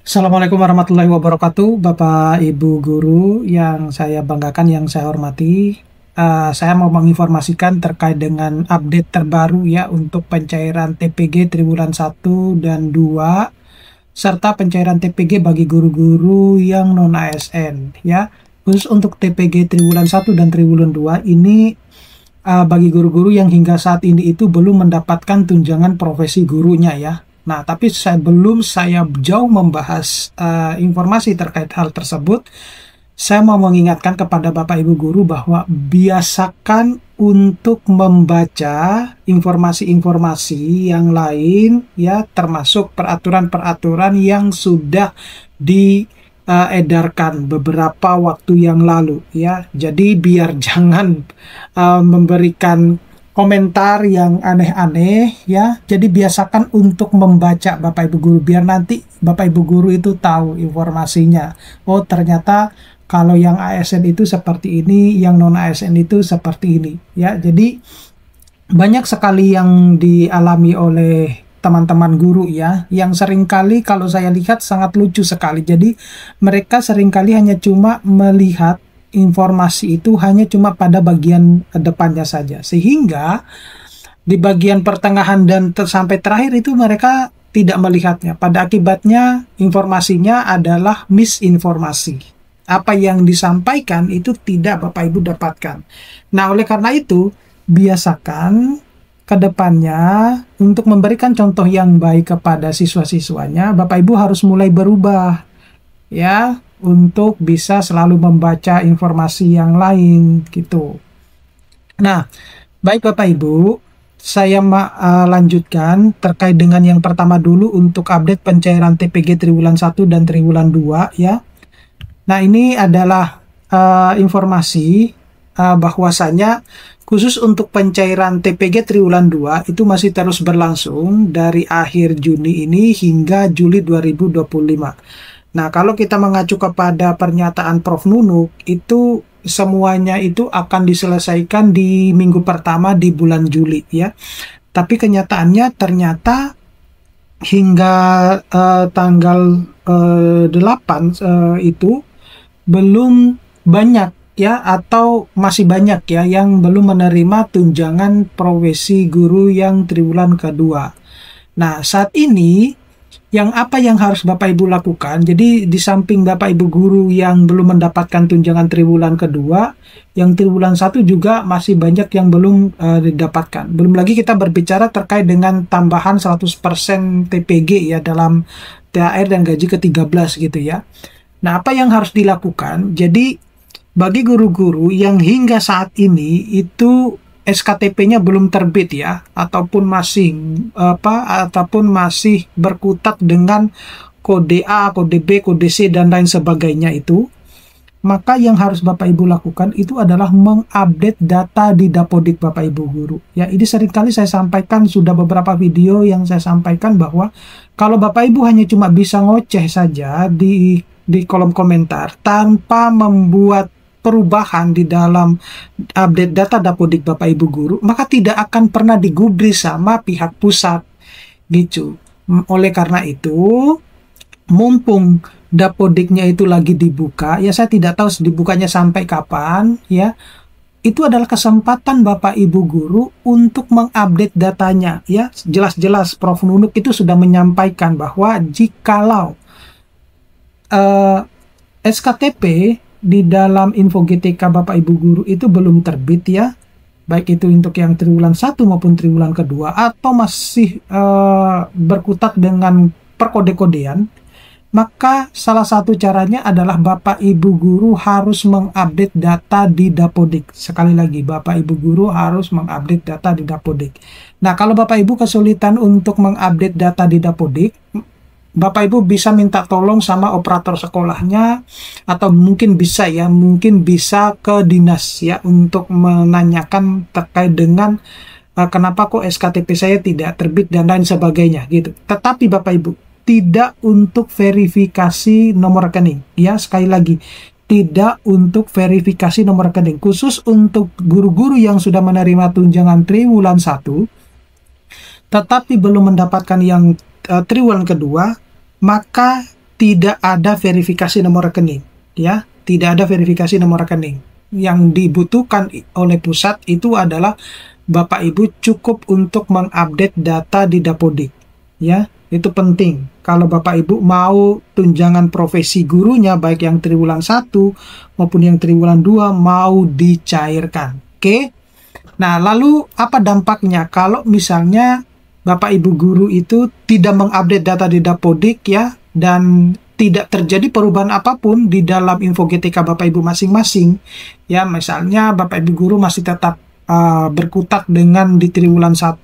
Assalamualaikum warahmatullahi wabarakatuh, Bapak Ibu guru yang saya banggakan, yang saya hormati. Saya mau menginformasikan terkait dengan update terbaru ya untuk pencairan TPG triwulan 1 dan 2 serta pencairan TPG bagi guru-guru yang non ASN ya. Khusus untuk TPG triwulan 1 dan triwulan 2 ini bagi guru-guru yang hingga saat ini itu belum mendapatkan tunjangan profesi gurunya ya. Nah, tapi sebelum saya jauh membahas informasi terkait hal tersebut, saya mau mengingatkan kepada Bapak Ibu guru bahwa biasakan untuk membaca informasi-informasi yang lain ya, termasuk peraturan-peraturan yang sudah diedarkan beberapa waktu yang lalu ya. Jadi biar jangan memberikan komentar yang aneh-aneh ya. Jadi biasakan untuk membaca Bapak Ibu guru biar nanti Bapak Ibu guru itu tahu informasinya. Oh, ternyata kalau yang ASN itu seperti ini, yang non ASN itu seperti ini ya. Jadi banyak sekali yang dialami oleh teman-teman guru ya, yang seringkali kalau saya lihat sangat lucu sekali. Jadi mereka seringkali hanya cuma melihat informasi itu hanya cuma pada bagian depannya saja, sehingga di bagian pertengahan dan sampai terakhir itu mereka tidak melihatnya. Pada akibatnya informasinya adalah misinformasi. Apa yang disampaikan itu tidak Bapak Ibu dapatkan. Nah, oleh karena itu biasakan ke depannya untuk memberikan contoh yang baik kepada siswa-siswanya, Bapak Ibu harus mulai berubah ya, untuk bisa selalu membaca informasi yang lain gitu. Nah, baik Bapak Ibu, saya lanjutkan terkait dengan yang pertama dulu untuk update pencairan TPG triwulan 1 dan triwulan 2 ya. Nah, ini adalah informasi bahwasanya khusus untuk pencairan TPG triwulan 2 itu masih terus berlangsung dari akhir Juni ini hingga Juli 2025. Nah, kalau kita mengacu kepada pernyataan Prof. Nunuk, itu semuanya itu akan diselesaikan di minggu pertama di bulan Juli ya. Tapi kenyataannya ternyata hingga tanggal 8 itu belum banyak ya, atau masih banyak ya yang belum menerima tunjangan profesi guru yang triwulan kedua. Nah, saat ini apa yang harus Bapak Ibu lakukan? Jadi di samping Bapak Ibu guru yang belum mendapatkan tunjangan triwulan kedua, yang triwulan 1 juga masih banyak yang belum didapatkan. Belum lagi kita berbicara terkait dengan tambahan 100% TPG ya dalam THR dan gaji ke-13 gitu ya. Nah, apa yang harus dilakukan? Jadi bagi guru-guru yang hingga saat ini itu SKTP-nya belum terbit ya, ataupun masih berkutat dengan kode A, kode B, kode C dan lain sebagainya itu, maka yang harus Bapak Ibu lakukan itu adalah mengupdate data di Dapodik Bapak Ibu guru. Ya, ini seringkali saya sampaikan, sudah beberapa video yang saya sampaikan bahwa kalau Bapak Ibu hanya cuma bisa ngoceh saja di kolom komentar tanpa membuat perubahan di dalam update data Dapodik Bapak Ibu guru, maka tidak akan pernah digubris sama pihak pusat gitu. Oleh karena itu, mumpung Dapodiknya itu lagi dibuka, ya saya tidak tahu dibukanya sampai kapan ya. Itu adalah kesempatan Bapak Ibu guru untuk mengupdate datanya ya. Jelas-jelas Prof. Nunuk itu sudah menyampaikan bahwa jikalau SKTP di dalam info GTK Bapak Ibu guru itu belum terbit ya, baik itu untuk yang triwulan 1 maupun triwulan kedua, atau masih berkutat dengan perkode-kodean, maka salah satu caranya adalah Bapak Ibu guru harus mengupdate data di Dapodik. Sekali lagi, Bapak Ibu guru harus mengupdate data di Dapodik. Nah, kalau Bapak Ibu kesulitan untuk mengupdate data di Dapodik, Bapak Ibu bisa minta tolong sama operator sekolahnya, atau mungkin bisa ke dinas ya untuk menanyakan terkait dengan kenapa kok SKTP saya tidak terbit dan lain sebagainya gitu. Tetapi Bapak Ibu, tidak untuk verifikasi nomor rekening ya, sekali lagi tidak untuk verifikasi nomor rekening. Khusus untuk guru-guru yang sudah menerima tunjangan triwulan 1 tetapi belum mendapatkan yang triwulan kedua, maka tidak ada verifikasi nomor rekening, ya, tidak ada verifikasi nomor rekening. Yang dibutuhkan oleh pusat itu adalah Bapak Ibu cukup untuk mengupdate data di Dapodik, ya, itu penting. Kalau Bapak Ibu mau tunjangan profesi gurunya, baik yang triwulan 1 maupun yang triwulan 2 mau dicairkan. Oke. Nah, lalu apa dampaknya kalau misalnya Bapak Ibu guru itu tidak mengupdate data di Dapodik, ya, dan tidak terjadi perubahan apapun di dalam info GTK Bapak Ibu masing-masing, ya, misalnya Bapak Ibu guru masih tetap berkutat dengan di triwulan 1,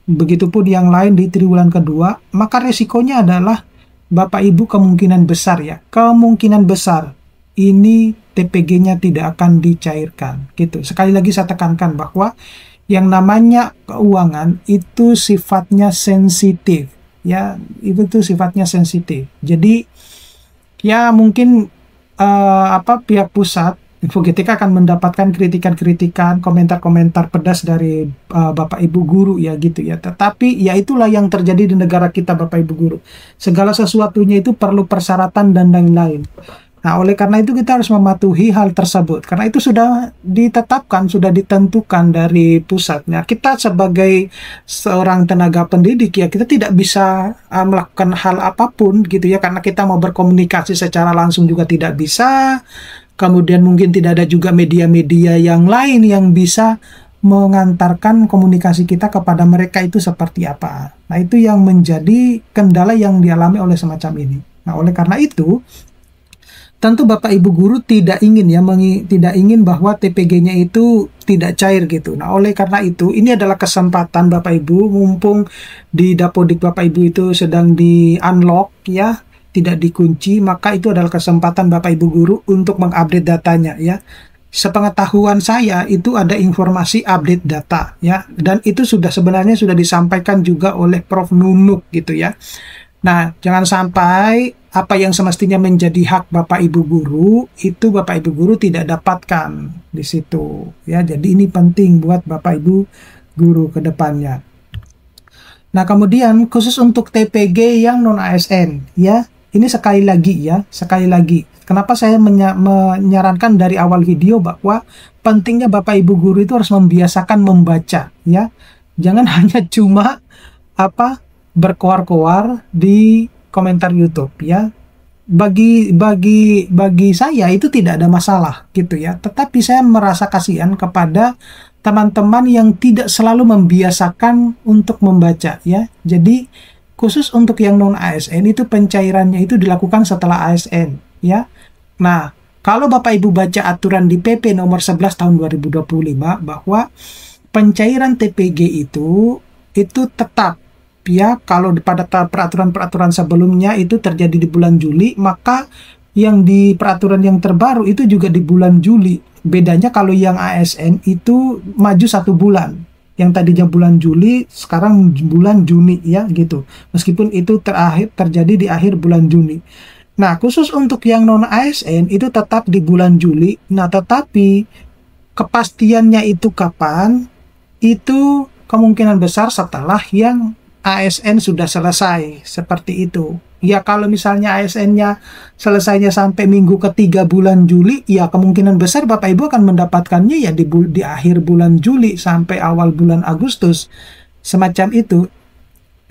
begitupun yang lain di triwulan kedua, maka resikonya adalah Bapak Ibu kemungkinan besar, ya, kemungkinan besar ini TPG-nya tidak akan dicairkan, gitu. Sekali lagi saya tekankan bahwa yang namanya keuangan itu sifatnya sensitif, ya, itu tuh sifatnya sensitif. Jadi ya mungkin pihak pusat Info GTK akan mendapatkan kritikan-kritikan, komentar-komentar pedas dari Bapak Ibu guru, ya, gitu ya. Tetapi ya itulah yang terjadi di negara kita, Bapak Ibu guru. Segala sesuatunya itu perlu persyaratan dan lain-lain. Nah, oleh karena itu kita harus mematuhi hal tersebut. Karena itu sudah ditetapkan, sudah ditentukan dari pusatnya. Kita sebagai seorang tenaga pendidik, ya, kita tidak bisa melakukan hal apapun, gitu ya. Karena kita mau berkomunikasi secara langsung juga tidak bisa. Kemudian mungkin tidak ada juga media-media yang lain yang bisa mengantarkan komunikasi kita kepada mereka itu seperti apa. Nah, itu yang menjadi kendala yang dialami oleh semacam ini. Nah, oleh karena itu, tentu Bapak Ibu guru tidak ingin, ya, tidak ingin bahwa TPG-nya itu tidak cair, gitu. Nah, oleh karena itu ini adalah kesempatan Bapak Ibu, mumpung di Dapodik Bapak Ibu itu sedang di-unlock, ya, tidak dikunci, maka itu adalah kesempatan Bapak Ibu guru untuk mengupdate datanya, ya. Sepengetahuan saya itu ada informasi update data, ya, dan itu sebenarnya sudah disampaikan juga oleh Prof Nunuk, gitu ya. Nah, jangan sampai apa yang semestinya menjadi hak Bapak Ibu guru itu Bapak Ibu guru tidak dapatkan di situ, ya. Jadi ini penting buat Bapak Ibu guru ke depannya. Nah, kemudian khusus untuk TPG yang non ASN, ya, ini sekali lagi, ya, sekali lagi. Kenapa saya menyarankan dari awal video bahwa pentingnya Bapak Ibu guru itu harus membiasakan membaca, ya. Jangan hanya cuma berkoar-koar di komentar YouTube, ya. Bagi saya itu tidak ada masalah, gitu ya. Tetapi saya merasa kasihan kepada teman-teman yang tidak selalu membiasakan untuk membaca, ya. Jadi khusus untuk yang non ASN itu pencairannya itu dilakukan setelah ASN, ya. Nah, kalau Bapak Ibu baca aturan di PP nomor 11 tahun 2025 bahwa pencairan TPG itu tetap, ya, kalau pada peraturan-peraturan sebelumnya itu terjadi di bulan Juli, maka yang di peraturan yang terbaru itu juga di bulan Juli. Bedanya kalau yang ASN itu maju 1 bulan. Yang tadinya bulan Juli, sekarang bulan Juni, ya, gitu. Meskipun itu terjadi di akhir bulan Juni. Nah, khusus untuk yang non ASN itu tetap di bulan Juli. Nah, tetapi kepastiannya itu kapan? Itu kemungkinan besar setelah yang ASN sudah selesai, seperti itu. Ya, kalau misalnya ASN-nya selesainya sampai minggu ketiga bulan Juli, ya kemungkinan besar Bapak Ibu akan mendapatkannya ya di akhir bulan Juli sampai awal bulan Agustus, semacam itu.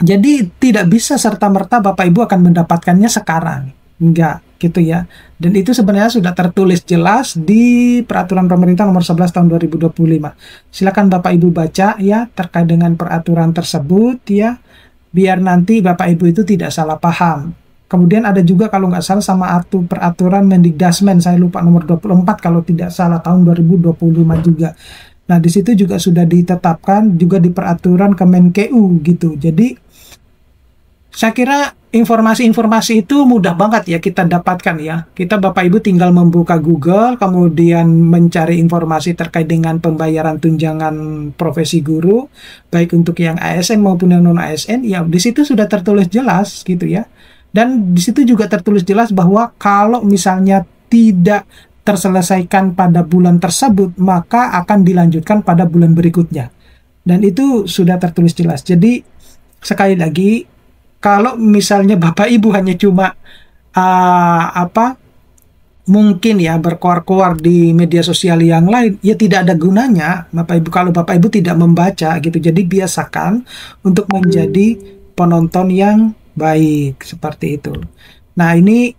Jadi tidak bisa serta-merta Bapak Ibu akan mendapatkannya sekarang, enggak, gitu ya. Dan itu sebenarnya sudah tertulis jelas di Peraturan Pemerintah Nomor 11 Tahun 2025. Silakan Bapak Ibu baca, ya, terkait dengan peraturan tersebut, ya, biar nanti Bapak Ibu itu tidak salah paham. Kemudian ada juga kalau nggak salah sama peraturan Mendikdasmen, saya lupa nomor 24 kalau tidak salah tahun 2025 juga. Nah, di situ juga sudah ditetapkan juga di peraturan Kemenkeu, gitu. Jadi saya kira informasi-informasi itu mudah banget, ya, kita dapatkan, ya. Kita Bapak Ibu tinggal membuka Google, kemudian mencari informasi terkait dengan pembayaran tunjangan profesi guru, baik untuk yang ASN maupun yang non ASN, ya, di situ sudah tertulis jelas, gitu ya. Dan di situ juga tertulis jelas bahwa kalau misalnya tidak terselesaikan pada bulan tersebut, maka akan dilanjutkan pada bulan berikutnya. Dan itu sudah tertulis jelas. Jadi sekali lagi, kalau misalnya Bapak Ibu hanya cuma apa mungkin ya berkoar-koar di media sosial yang lain, ya tidak ada gunanya Bapak Ibu kalau Bapak Ibu tidak membaca gitu. Jadi biasakan untuk menjadi penonton yang baik seperti itu. Nah, ini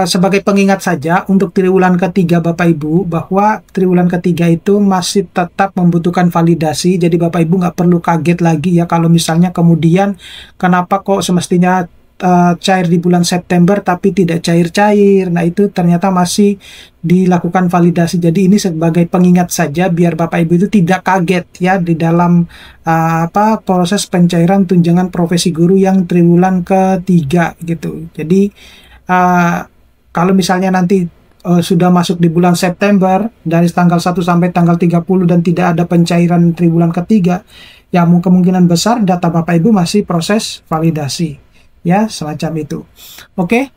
sebagai pengingat saja untuk triwulan ketiga Bapak Ibu, bahwa triwulan ketiga itu masih tetap membutuhkan validasi. Jadi Bapak Ibu nggak perlu kaget lagi ya kalau misalnya kemudian kenapa kok semestinya cair di bulan September tapi tidak cair-cair. Nah, itu ternyata masih dilakukan validasi. Jadi ini sebagai pengingat saja biar Bapak Ibu itu tidak kaget ya di dalam proses pencairan tunjangan profesi guru yang triwulan ketiga gitu. Jadi kalau misalnya nanti sudah masuk di bulan September dari tanggal 1 sampai tanggal 30 dan tidak ada pencairan triwulan ketiga, ya kemungkinan besar data Bapak Ibu masih proses validasi. Ya, semacam itu. Oke,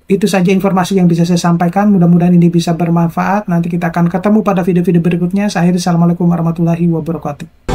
itu saja informasi yang bisa saya sampaikan. Mudah-mudahan ini bisa bermanfaat. Nanti kita akan ketemu pada video-video berikutnya. Saya akhiri, assalamualaikum warahmatullahi wabarakatuh.